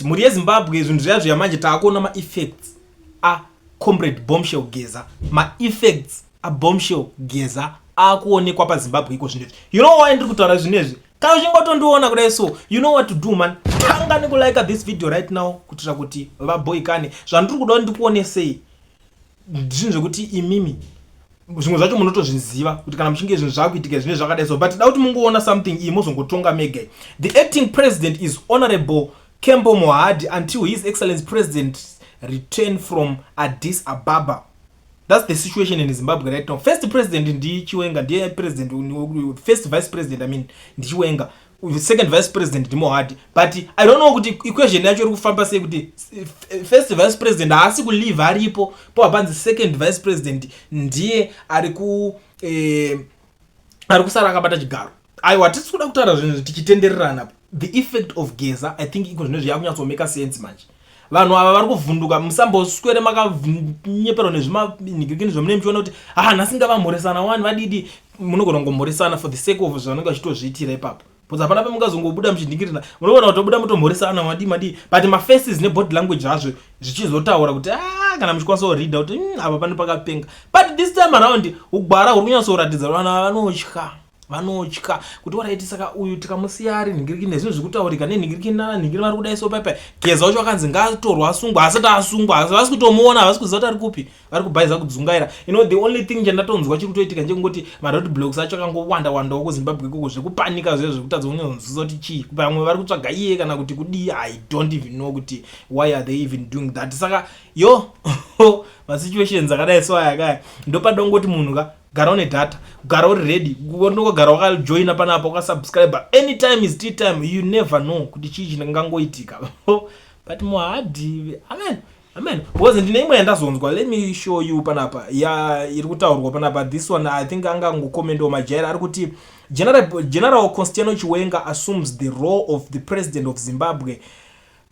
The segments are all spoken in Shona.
muri yeZimbabwe zvinhu zviya zvamanje taakuona ma-effects comrade Bombshell Geza, ma-effects Bombshell Geza akuonekwa paZimbabwe iko zvinezvi. You know why ndiri kutaura zvinezvi? Kana uchingotondiona kudai so, you know what to do man. Tanga nekulike this video right now kutira kuti vaboikane. Zvandiri kuda ndikuonesei zvinhu zvekuti imimi zvimwe zvacho munotozviziva kuti kana muchinge zvinhu zvakuitika zvine zvakadai so, but da kuti mungoona something iyi muzongotonga mega. The acting president is Honorable Kembo Mohadi until His Excellency President return from Addis Ababa. That's the situation in Zimbabwe right now. First president ndi Chiwenga, ndiye president, first vice president I mean ndi Chiwenga, second vice president ndi Mohadi. But I don't know kuti equation yacho iri kufamba sei kuti first vice president haasi kulive aripo, po abanzi second vice president ndiye ari kusara akabata chigaro. Aiwa tisi kuda kutaura zvinhu tichitendererana. The effect of Geza I think iko zvinhu zvakunyatso sense manje. Vanhu ava vari kuvhunduka, musamboswere makanyepera nezvimanhingirikini zvamune muchiona kuti nasinga vamhoresana wani vadidi, munogona kungomhoresana for the sake of zvanenge vachitozviitira ipapo. But hapana pamungazongobuda muchindingirira, munogona kutobuda mutomhoresana madi, but mafaces nebody language azvo zvichizotaura kuti kana muchikwanisa kureada kuti apa pane pakapenga. But this time around ugwara huri kunyatsoratidza vanhu ava vanotya kuti waraiti saka uyu tikamusiya ari nhingirikini nezvinhu zvekutaurika nenhingirikini nanhingirikini vari kudai so paipai. Geza wacho akanzi ngaatorwa asungwa, asati asungwa havasi kutomuona, havasi kuziva kuti ari kupi, vari kubhaiza kudzungaira. You know the only thing chandatonzwa chiri kutoitika ngechekungoti maroad blocks acho akangowanda kuZimbabwe ikoko zvekupanika zviya zvekutadza kunyatsoziva kuti chii, vamwe vari kutsvaga iye kana kuti kudii. I don't even know kuti why are they even doing that. Saka masituations akadai so ayakaya ndopadongoti munhu gara une data, gara uri ready, unogara wakajoina panapa wakasubscribe anytime is tea time, you never know kuti chii chingangoitika. But Mohadi amen because ndine imwe yandazonzwa, let me show you panapa iri kutaurwa panapa. This one I think angangokomendawo majaira ari kuti General Constantino Chiwenga assumes the role of the president of Zimbabwe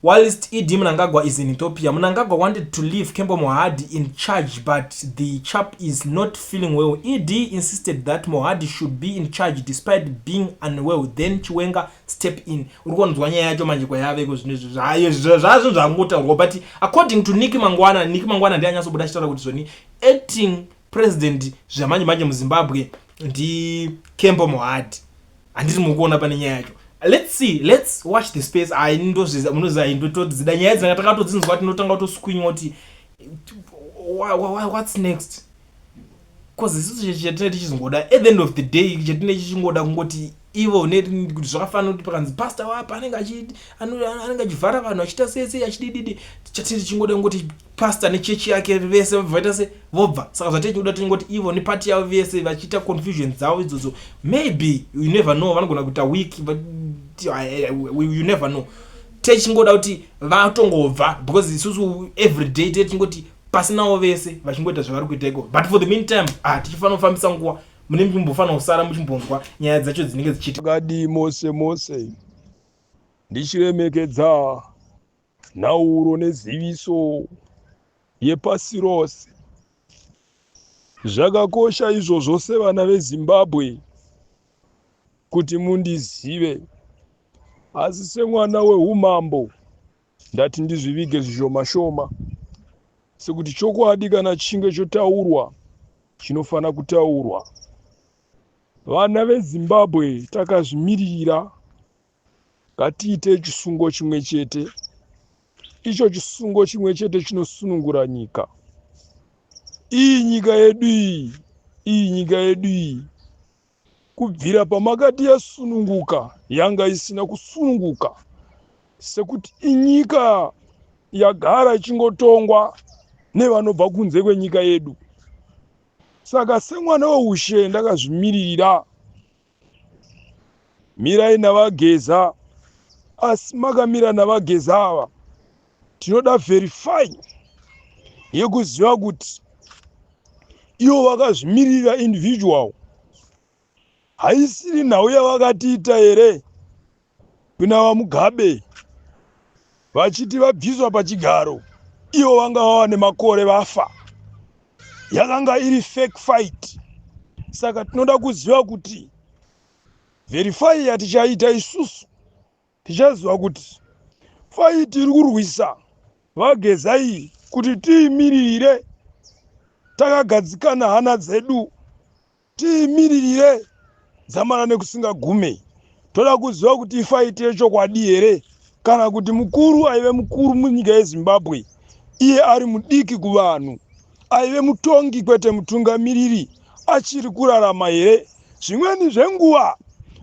whilst Idi Mnangagwa is in Ethiopia. Mnangagwa wanted to leave Kembo Mohadi in charge, but the chap is not feeling well. Idi insisted that Mohadi should be in charge despite being unwell. Then Chiwenga stepped in. Urukonzwa nyaya yacho manje kwa yave iko zvazvo zvangotaurwa, but according to Nicky Mangwana ndiye anyatsobuda achitaura kuti zvoni acting president zvamanje manje muZimbabwe ndi Kembo Mohadi. Handiti mukuona pane nyaya yacho. Let's watch the space. I ndozviza munoziva ndotodzi nyaya dzanga takatodzinzwa kuti ndotanga kutoswinya kuti what's next, because isusu chetine tichizongoda at the end of the day chetine chichingoda kungoti ivo kuti zvakafanira kuti pakanzi pastor wapa anenge achivhara vanhu achiita sese achidididi, chatine tichingoda kungoti pastor nechechi yake vese vaita se vobva. Saka zvatine chinoda tingoti ivo nepati yavo vese vachiita confusion dzavo idzodzo, maybe you never know vanogona kuita week, but you never know. Techingoda kuti vatongobva because isusu every day techingoti pasinawo vese vachingoita zvavari kuita iko, but for the meantime tichifanira kufambisa nguva mune muchimbofanira kusara muchimbonzwa nyaya dzacho dzinenge dzichiita. Gadi mose ndichiremekedza nhauro neziviso yepasi rose. Zvakakosha izvozvo sevana veZimbabwe kuti mundizive, asi semwana weumambo ndati ndizvivige zvishoma shoma, sekuti chokwadi kana chinge chotaurwa chinofana kutaurwa. Vana veZimbabwe takazvimirira ngatiite chisungo chimwe chete. Icho chisungo chimwe chete chinosunungura nyika. Iyi nyika yedu iyi kubvira pamakati yasununguka yanga isina kusununguka, sekuti inyika yagara ichingotongwa nevanobva kunze kwenyika yedu. Saka semwana weushe ndakazvimirira, mirai navageza, asi makamira navageza ava tinoda verify yekuziva kuti ivo vakazvimirira individual, haisiri nhau yavakatiita here kuna vaMugabe vachiti vabviswa pachigaro ivo vanga vava nemakore vafa. Yakanga iri fake fight. Saka tinoda kuziva kuti verify yatichaita isusu tichaziva kuti faiti iri kurwisa vageza iyi kuti tiimiririre takagadzikana hana dzedu, tiimiririre dzamana nekusingagume. Toda kuziva kuti ifaiti yechokwadi here kana kuti mukuru aive mukuru munyika yeZimbabwe iye ari mudiki kuvanhu, aive mutongi kwete mutungamiriri, achiri kurarama here. Zvimweni zvenguva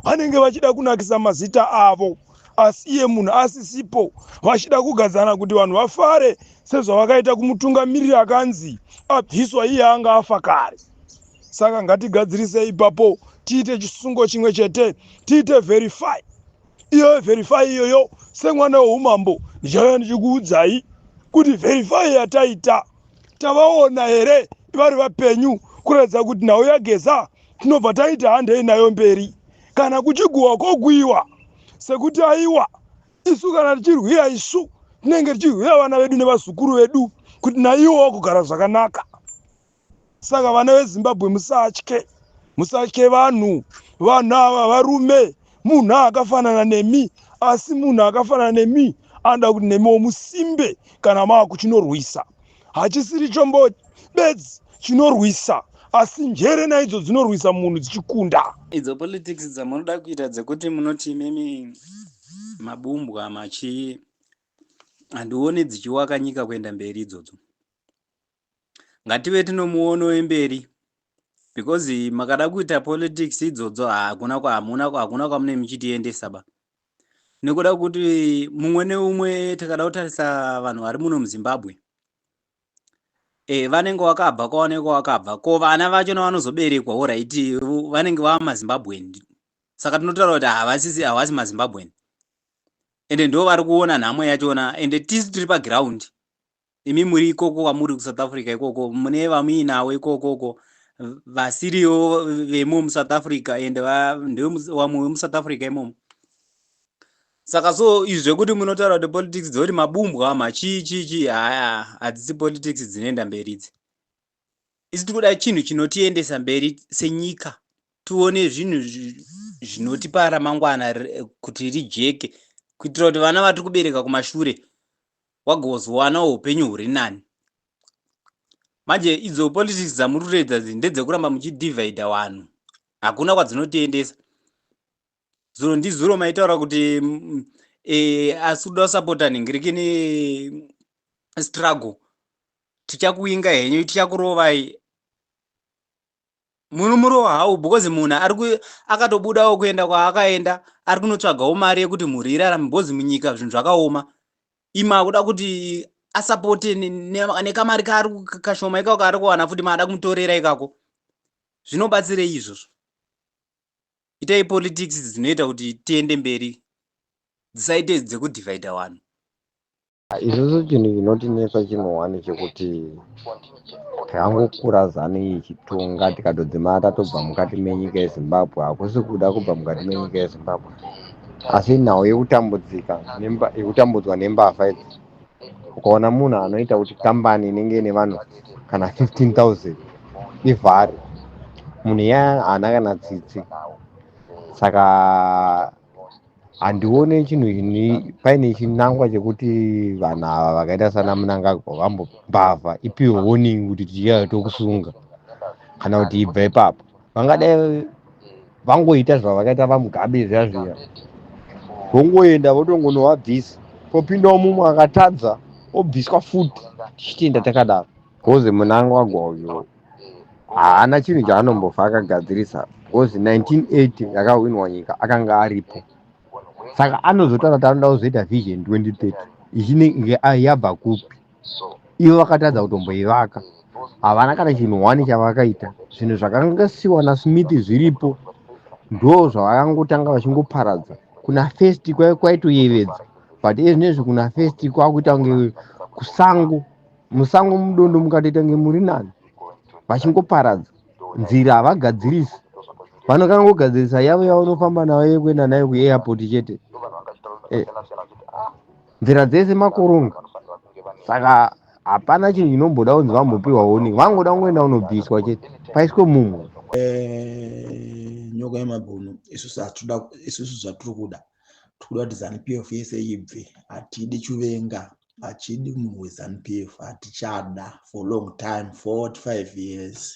vanenge vachida kunakisa mazita avo, asi iye munhu asisipo, vachida kugadzana kuti vanhu vafare sezvavakaita kumutungamiriri akanzi abviswa iye anga afa kare. Saka ngatigadzirise ipapo, tiite chisungo chimwe chete, tiite verify. Iyo verify iyoyo semwana weumambo ndichauya ndichikuudzai kuti verify yataita tavaona here vari vapenyu, kuratidza kuti nhau yageza tinobva taita handei nayo mberi. Kana kuchiguwa kogwiwa sekuti aiwa, isu kana tichirwira isu tinenge tichirwira vana vedu nevazukuru vedu kuti naiwo kugara zvakanaka. Saka vana veZimbabwe musatye vanhu. Vanhu ava varume, munhu akafanana nemi, asi munhu akafanana nemi anoda kuti nemiwo musimbe kana mava kuchinorwisa. Hachisiri chombo bedzi chinorwisa, asi njere naidzo dzinorwisa munhu dzichikunda. Idzo politics dzamunoda kuita dzekuti munoti mimi mabumbwa machi handioni dzichiwaka nyika kuenda mberi idzodzo. Ngative tinomuono wemberi, because makada kuita politics idzodzo hakuna kwamune muchitiendesa ba. Nekuda kuti mumwe neumwe takada kutarisa vanhu vari muno muZimbabwe, vanenge wakabva kwaonekwa wakabva ko vana vacho navanozoberekwa oraiti vanenge vava maZimbabweni. Saka tinotaura kuti havasi maZimbabweni, ende ndo vari kuona nhamo yachona. Ende tisi tiri paground, imi muri ikoko kwamuri kuSouth Africa ikoko, mune vamuinawo ikokoko vasiriwo vemo muSouth Africa ende vamwe vemuSouth Africa imomo. Saka so izvi zvekuti munotaura kuti politics dzekuti mabumbwa machi haya hadzisi politics dzinoenda mberi idzi. Isi tikuda chinhu chinotiendesa mberi senyika, tione zvinhu zvinotipa ramangwana kuti rijeke, kuitira kuti vana vatiri kubereka kumashure wagozowanawo upenyu huri nani. Manje idzo politics dzamuri kuredza ndedzekuramba muchidivhaidha vanhu, hakuna kwadzinotiendesa. Zuro ndizuro maitaura kuti asi kuda kusapota nhingirekeni struggle, tichakuinga henyu, tichakurovai. Munomurova hau because munhu akatobudawo kuenda kwaakaenda, ari kunotsvagawo mari yekuti mhuri irarame, because munyika zvinhu zvakaoma. Ima kuda kuti asapote nekamari kaari kashoma ikako kaari kuwana futi maada kumutorera ikako. Zvinobatsirei izvozvo? Itai politics dzinoita kuti tiende mberi, dzisaite dzekudivhaidha vanhu. Isusu chinhu chinotinetsa chinhuwani chekuti tangokura zani ichitonga tikatodzimara tatobva mukati menyika yeZimbabwe. Hakusi kuda kubva mukati menyika yeZimbabwe, asi nhau yekutambudzwa nembavha idzi. Ukaona munhu anoita kuti kambani inenge ine vanhu kana 15,000 ivhare, munhu iya haana kana tsitsi. Saka handione chinhu paine chinangwa chekuti vanhu ava vakaita sana Mnangagwa vambobvavha ipiwe warning kuti tichauya tokusunga kana kuti ibva ipapo. Vangadai vangoita zvavakaita vaMugabe zviya, vongoenda votongonovabvisa, popindawo mumwe akatadza obviswa futi, tichitenda takadaro. Because Mnangagwa uyu haana chinhu chaanombobva akagadzirisa, because 1980 yakahwinwa nyika akanga aripo. Saka anozotaura kuti anoda kuzoita vision 2030 ichinenge yabva kupi? Ivo vakatadza kutomboivaka, havana kana chinhuwani chavakaita. Zvinhu zvakangosiwa naSmith zviripo ndo zvavakangotanga vachingoparadza. Kuna first kwaitoyevedza, but ezvinezvi kuna first kwakuita kunge kusango, musango mudondo mukatoita kunge muri nani, vachingoparadza. Nzira havagadzirisi, vanokangogadzirisa yavo yavanofamba nayo yekuenda nayo kuairport chete. Nzira dzese makoronga. Saka hapana chinhu chinomboda kunzi vambopiwa warning, vangoda kungoenda kunobviswa chete, paiswe mumwe. Nyoka yemabhunu isusu zvatiri kuda tikuda kuti ZANU-PF yese ibve. Hatidi Chiwenga, hachidi munhu weZANU-PF, hatichada for long time, 45 years.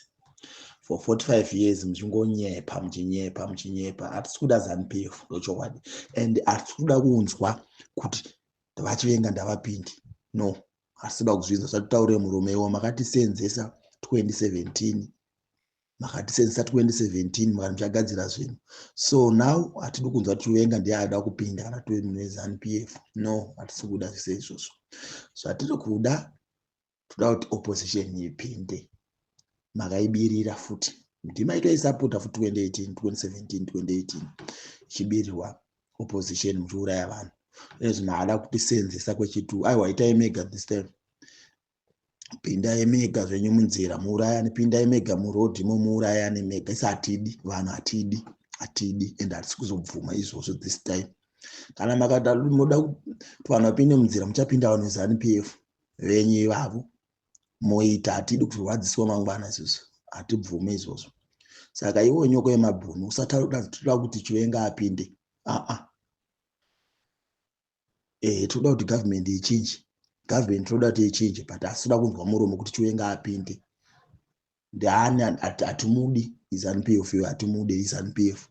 For 45 years muchingonyepa muchinyepa hatisi kuda ZANU-PF ndochokwadi, and hatisi kuda kunzwa kuti vachivenga ndavapindi. No, hatisi kuda kuzvinzwa. Zvatitaure murumewo, makatisenzesa 2017 makati muchagadzira zvinhu. So now hatidi kunzwa kuti Chiwenga ndiye ada kupinda kana kuti munhu weZANU-PF. No, hatisi kuda zvese izvozvo. Zvatiri kuda, toda kuti opposition ipinde. Makaibirira futi, ndimaitoisapota futi 2018, 2017, 2018 ichibirirwa opposition muchiuraya vanhu. Izvi maada kutisenzesa kwechitu. Aiwa, itai mega this time. Pindai mega zvenyu munzira muurayani, pindai mega murodhimo muurayani mega. Isi hatidi vanhu, hatidi and hatisi kuzobvuma izvozvo this time. Kana makada muda kuti vanhu vapinde munzira muchapinda vanhu veZANU-PF venyu ivavo moita. Hatidi kuti vadziswa mangwana izvozvo, hatibvume izvozvo. Saka iwo nyoko yemabhunu usataura toda kuti Chiwenga apinde. Toda kuti government ichinje. Government toda kuti ichinje, but asida kunzwa muromo kuti Chiwenga apinde. Ndani hatimudi ZANU-PF, hatimudi ZANU-PF.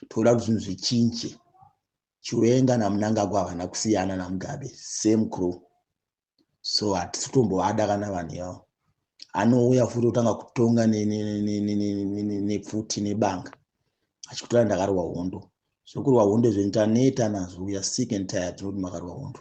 Toda kuti zvinhu zvichinje. Chiwenga naMnangagwa havana kusiyana naMugabe, same crew. So hatisi kutombovada kana vanhu yavo. Anouya futi kutanga kutonga nepfuti nebanga. Achikutora ndakarwa hondo. Sokurwa hondo zventaneta nazvo, we are sick and tired, tinoti makarwa hondo.